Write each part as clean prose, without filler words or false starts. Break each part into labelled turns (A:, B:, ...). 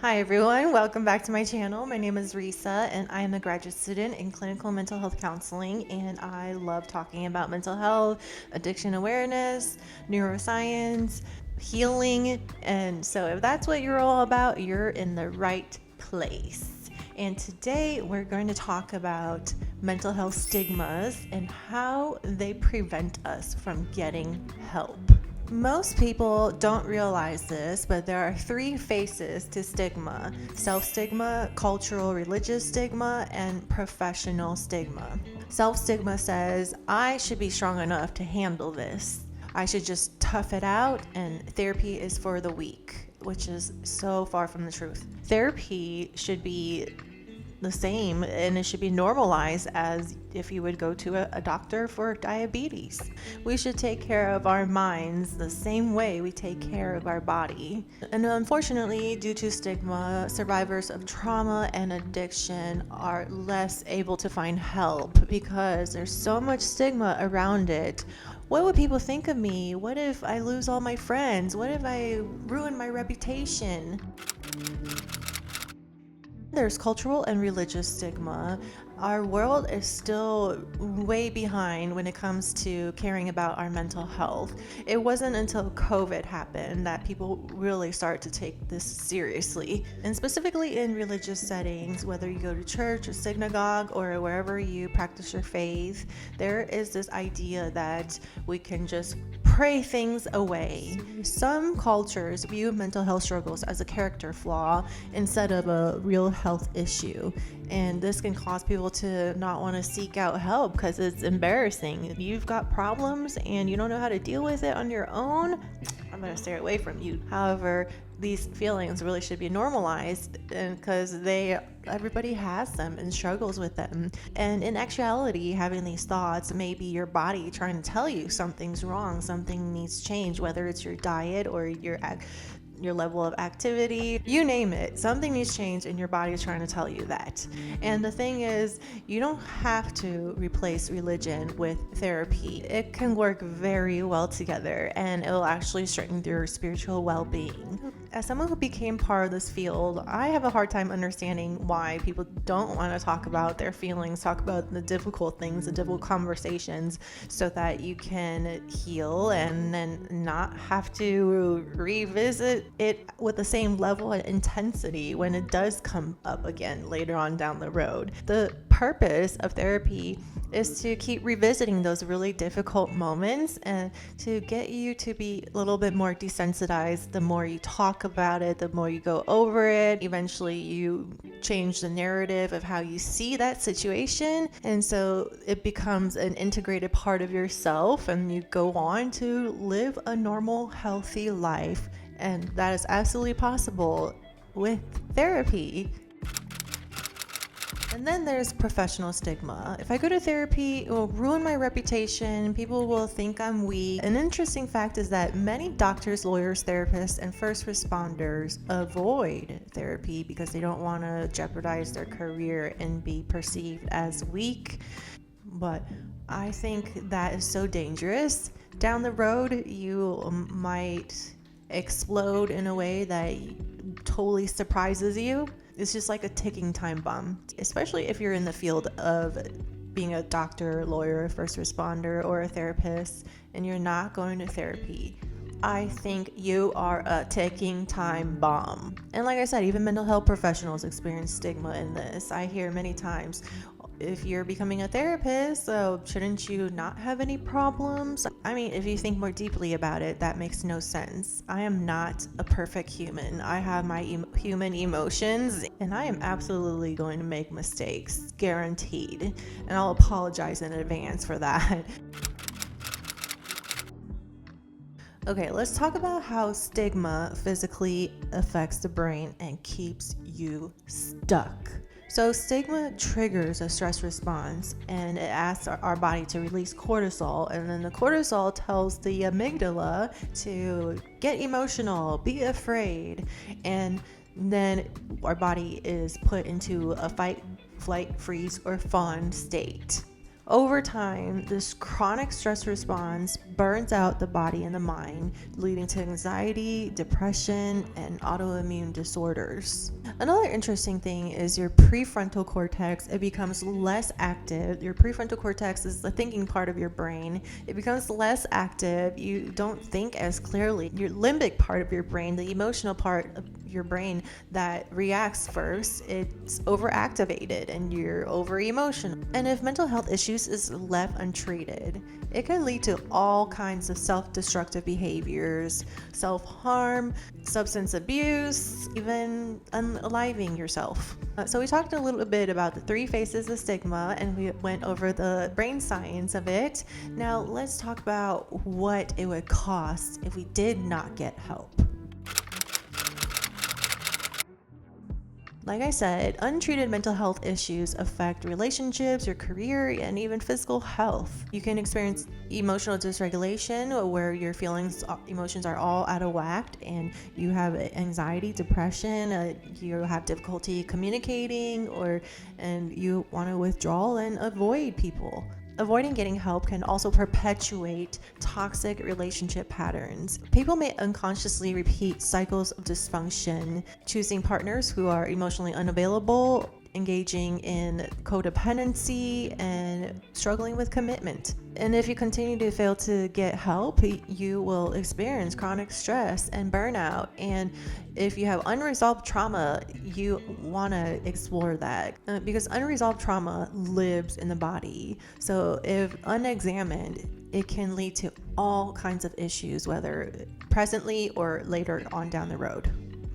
A: Hi everyone, welcome back to my channel. My name is Risa and I am a graduate student in clinical mental health counseling, and I love talking about mental health, addiction awareness, neuroscience, healing. And so if that's what you're all about, you're in the right place. And today we're going to talk about mental health stigmas and how they prevent us from getting help. Most people don't realize this, but there are three faces to stigma: self stigma, cultural religious stigma, and professional stigma. Self stigma says, I should be strong enough to handle this. I should just tough it out, and therapy is for the weak, which is so far from the truth. Therapy should be the same, and it should be normalized as if you would go to a doctor for diabetes. We should take care of our minds the same way we take care of our body. And unfortunately, due to stigma, survivors of trauma and addiction are less able to find help because there's so much stigma around it. What would people think of me? What if I lose all my friends? What if I ruin my reputation? There's cultural and religious stigma. Our world is still way behind when it comes to caring about our mental health. It wasn't until COVID happened that people really start to take this seriously. And specifically in religious settings, whether you go to church or synagogue or wherever you practice your faith, there is this idea that we can just pray things away. Some cultures view mental health struggles as a character flaw instead of a real health issue. And this can cause people to not want to seek out help because it's embarrassing. If you've got problems and you don't know how to deal with it on your own, I'm going to stay away from you. However, these feelings really should be normalized because everybody has them and struggles with them. And in actuality, having these thoughts may be your body trying to tell you something's wrong, something needs change, whether it's your diet or your level of activity, you name it, something needs change and your body is trying to tell you that. And the thing is, you don't have to replace religion with therapy. It can work very well together and it will actually strengthen your spiritual well-being. As someone who became part of this field, I have a hard time understanding why people don't want to talk about their feelings, talk about the difficult things, the difficult conversations, so that you can heal and then not have to revisit it with the same level of intensity when it does come up again later on down the road. The purpose of therapy is to keep revisiting those really difficult moments and to get you to be a little bit more desensitized. The more you talk about it, the more you go over it, eventually you change the narrative of how you see that situation, and so it becomes an integrated part of yourself and you go on to live a normal, healthy life. And that is absolutely possible with therapy. And then there's professional stigma. If I go to therapy, it will ruin my reputation. People will think I'm weak. An interesting fact is that many doctors, lawyers, therapists, and first responders avoid therapy because they don't want to jeopardize their career and be perceived as weak. But I think that is so dangerous. Down the road, you might explode in a way that totally surprises you. It's just like a ticking time bomb, especially if you're in the field of being a doctor, lawyer, first responder, or a therapist, and you're not going to therapy. I think you are a ticking time bomb. And like I said, even mental health professionals experience stigma in this. I hear many times, if you're becoming a therapist, so shouldn't you not have any problems? I mean, if you think more deeply about it, that makes no sense. I am not a perfect human. I have my human emotions, and I am absolutely going to make mistakes, guaranteed. And I'll apologize in advance for that. Okay, let's talk about how stigma physically affects the brain and keeps you stuck. So stigma triggers a stress response and it asks our body to release cortisol, and then the cortisol tells the amygdala to get emotional, be afraid, and then our body is put into a fight, flight, freeze, or fawn state. Over time, this chronic stress response burns out the body and the mind, leading to anxiety, depression, and autoimmune disorders. Another interesting thing is your prefrontal cortex, it becomes less active. Your prefrontal cortex is the thinking part of your brain. It becomes less active. You don't think as clearly. Your limbic part of your brain, the emotional part of your brain that reacts first, it's overactivated and you're over emotional. And if mental health issues is left untreated, it can lead to all kinds of self-destructive behaviors, self-harm, substance abuse, even unaliving yourself. So we talked a little bit about the 3 phases of stigma, and we went over the brain science of it. Now let's talk about what it would cost if we did not get help. Like I said, untreated mental health issues affect relationships, your career, and even physical health. You can experience emotional dysregulation where your emotions are all out of whack and you have anxiety, depression, you have difficulty communicating, and you want to withdraw and avoid people. Avoiding getting help can also perpetuate toxic relationship patterns. People may unconsciously repeat cycles of dysfunction, choosing partners who are emotionally unavailable, engaging in codependency, and struggling with commitment. And if you continue to fail to get help, you will experience chronic stress and burnout. And if you have unresolved trauma, you want to explore that because unresolved trauma lives in the body. So if unexamined, it can lead to all kinds of issues, whether presently or later on down the road.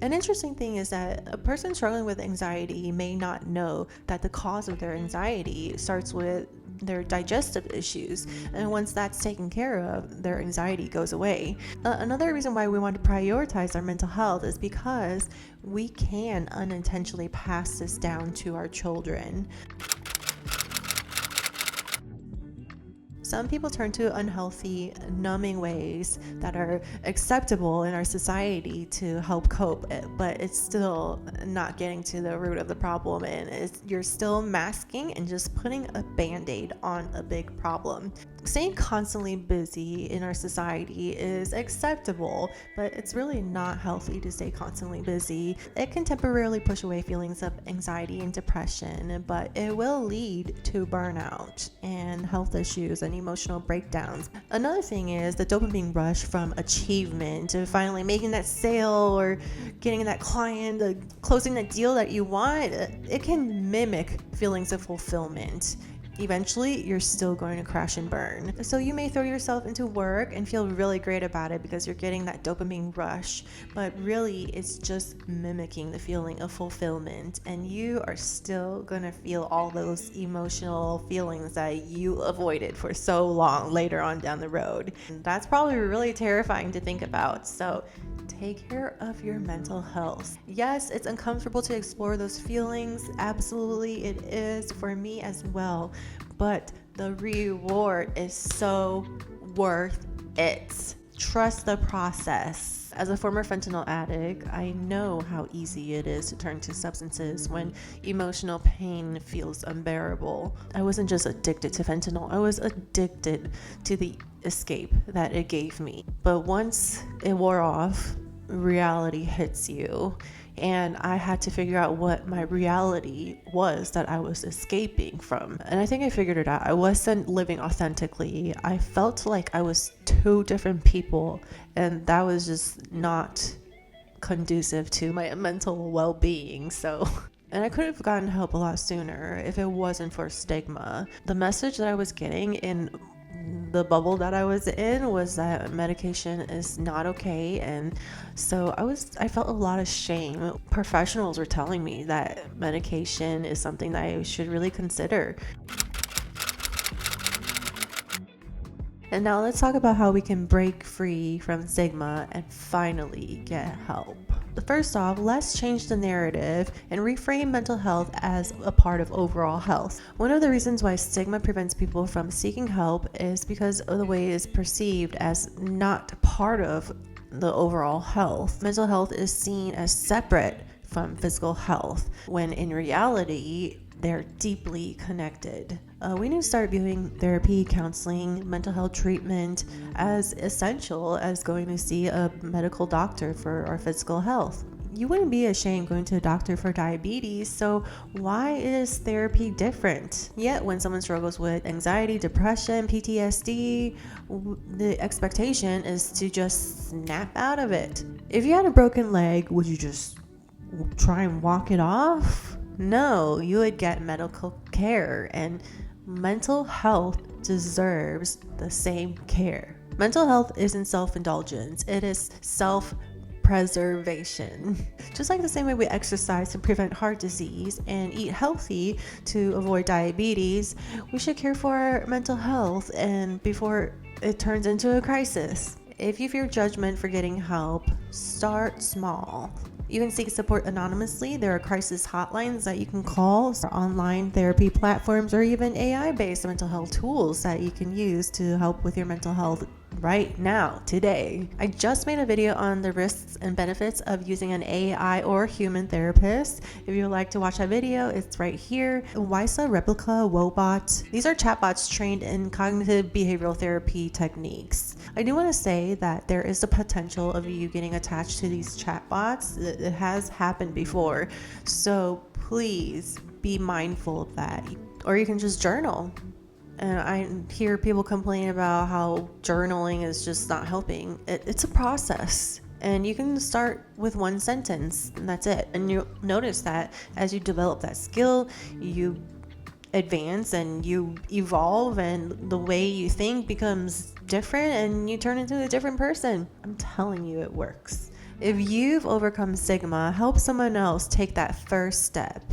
A: An interesting thing is that a person struggling with anxiety may not know that the cause of their anxiety starts with their digestive issues, and once that's taken care of, their anxiety goes away. Another reason why we want to prioritize our mental health is because we can unintentionally pass this down to our children. Some people turn to unhealthy, numbing ways that are acceptable in our society to help cope, but it's still not getting to the root of the problem, and you're still masking and just putting a band-aid on a big problem. Staying constantly busy in our society is acceptable, but it's really not healthy to stay constantly busy. It can temporarily push away feelings of anxiety and depression, but it will lead to burnout and health issues and emotional breakdowns. Another thing is the dopamine rush from achievement, to finally making that sale or getting that client, closing that deal that you want. It can mimic feelings of fulfillment. Eventually, you're still going to crash and burn. So you may throw yourself into work and feel really great about it because you're getting that dopamine rush, but really it's just mimicking the feeling of fulfillment, and you are still gonna feel all those emotional feelings that you avoided for so long later on down the road. And that's probably really terrifying to think about. So take care of your mental health. Yes, it's uncomfortable to explore those feelings. Absolutely, it is for me as well. But the reward is so worth it. Trust the process. As a former fentanyl addict, I know how easy it is to turn to substances when emotional pain feels unbearable. I wasn't just addicted to fentanyl, I was addicted to the escape that it gave me. But once it wore off, reality hits you, and I had to figure out what my reality was that I was escaping from. And I think I figured it out. I wasn't living authentically. I felt like I was 2 different people, and that was just not conducive to my mental well-being. And I could have gotten help a lot sooner if it wasn't for stigma. The message that I was getting in the bubble that I was in was that medication is not okay, and so I felt a lot of shame. Professionals were telling me that medication is something that I should really consider. And now let's talk about how we can break free from stigma and finally get help. First off, let's change the narrative and reframe mental health as a part of overall health. One of the reasons why stigma prevents people from seeking help is because of the way it is perceived as not part of the overall health. Mental health is seen as separate from physical health, when in reality, They're deeply connected. We need to start viewing therapy, counseling, mental health treatment as essential as going to see a medical doctor for our physical health. You wouldn't be ashamed going to a doctor for diabetes, so why is therapy different? Yet when someone struggles with anxiety, depression, PTSD, the expectation is to just snap out of it. If you had a broken leg, would you just try and walk it off? No, you would get medical care, and mental health deserves the same care. Mental health isn't self-indulgence, it is self-preservation. Just like the same way we exercise to prevent heart disease and eat healthy to avoid diabetes, we should care for our mental health and before it turns into a crisis. If you fear judgment for getting help, start small. You can seek support anonymously. There are crisis hotlines that you can call, online therapy platforms, or even AI-based mental health tools that you can use to help with your mental health right now, today. I just made a video on the risks and benefits of using an AI or human therapist. If you would like to watch that video, it's right here. Risa, Replica, Wobot. These are chatbots trained in cognitive behavioral therapy techniques. I do want to say that there is the potential of you getting attached to these chatbots. It has happened before. So please be mindful of that. Or you can just journal. And I hear people complain about how journaling is just not helping. It's a process. And you can start with one sentence, and that's it. And you'll notice that as you develop that skill, you advance and you evolve, and the way you think becomes different, and you turn into a different person. I'm telling you, it works. If you've overcome stigma, help someone else take that first step.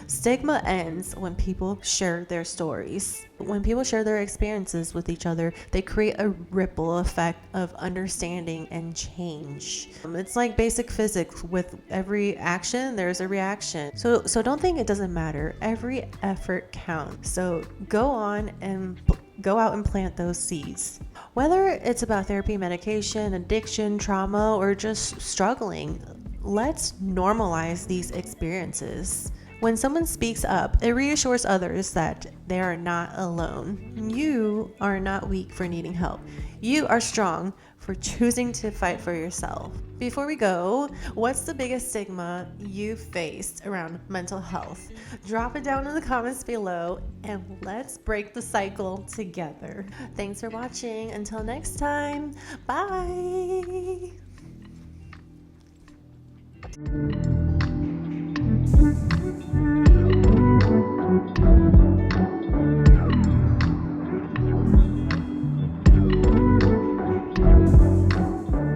A: Stigma ends when people share their stories. When people share their experiences with each other, they create a ripple effect of understanding and change. It's like basic physics. With every action, there's a reaction. So don't think it doesn't matter. Every effort counts. So go on and go out and plant those seeds. Whether it's about therapy, medication, addiction, trauma, or just struggling, let's normalize these experiences. When someone speaks up, it reassures others that they are not alone. You are not weak for needing help. You are strong for choosing to fight for yourself. Before we go, what's the biggest stigma you faced around mental health? Drop it down in the comments below and let's break the cycle together. Thanks for watching. Until next time, bye.